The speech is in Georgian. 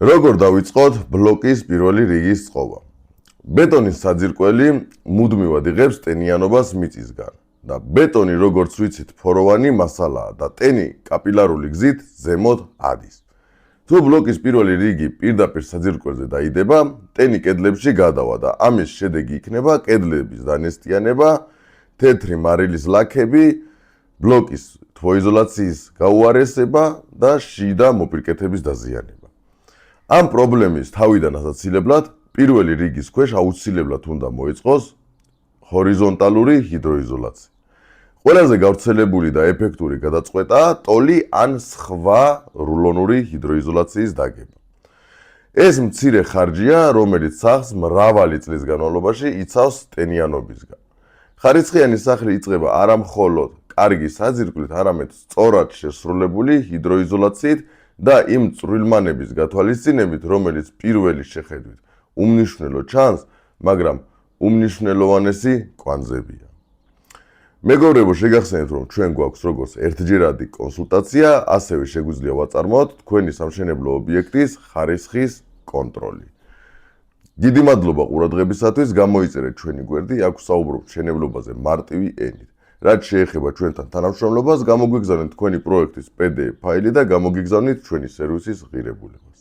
როგორ დავიწყოთ ბლოკის პირველი რიგის წყობა? ბეტონის საძირკველი მუდმივად იღებს ტენიანობას მიწისგან და ბეტონი როგორც ვიცით ფოროვანი მასალაა და ტენი კაპილარული გზით ზემოთ ადის. თუ ბლოკის პირველი რიგი პირდაპირ საძირკველზე დაიდება, ტენი კედლებში გადავა და ამის შედეგი იქნება კედლების დანესტიანება, თეთრი მარილის ლაქები, ბლოკის თვოიზოლაციის გაუარესება და შიდა მოპირკეთების დაზიანება. ამ პრობლემის თავიდან ასაცილებლად პირველი რიგის ქვეშ აუცილებლად უნდა მოეწყოს ჰორიზონტალური ჰიდროიზოლაცია. ყველაზე გავრცელებული და ეფექტური გადაწყვეტაა ტოლი ან სხვა რულონური ჰიდროიზოლაციის დაგება. ეს მცირე ხარჯია, რომელიც სახლს მრავალი წლის განმავლობაში იცავს ტენიანობისგან. ხარისხიანი სახლი იწყება არა მხოლოდ კარგი საძირკვლით, არამედ სწორად შესრულებული ჰიდროიზოლაციით და იმ წვრილმანების გათვალისწინებით, რომელიც პირველი შეხედვით უმნიშვნელო ჩანს, მაგრამ უმნიშვნელოვანესი კვანძებია. მეგობრებო, შეგახსენებთ, რომ ჩვენ გვაქვს როგორც ერთჯერადი კონსულტაცია, ასევე შეგვიძლია ვაწარმოოთ თქვენი სამშენებლო ობიექტის ხარისხის კონტროლი. დიდი მადლობა ყურადღებისათვის, გამოიწერეთ ჩვენი გვერდი, აქ ვსაუბრობთ მშენებლობაზე მარტივი ენით. რაც შეეხება ჩვენთან თანამშრომლობას, გამოგვიგზავნეთ თქვენი პროექტის PDF ფაილი და გამოგიგზავნით ჩვენი სერვისის ღირებულებას.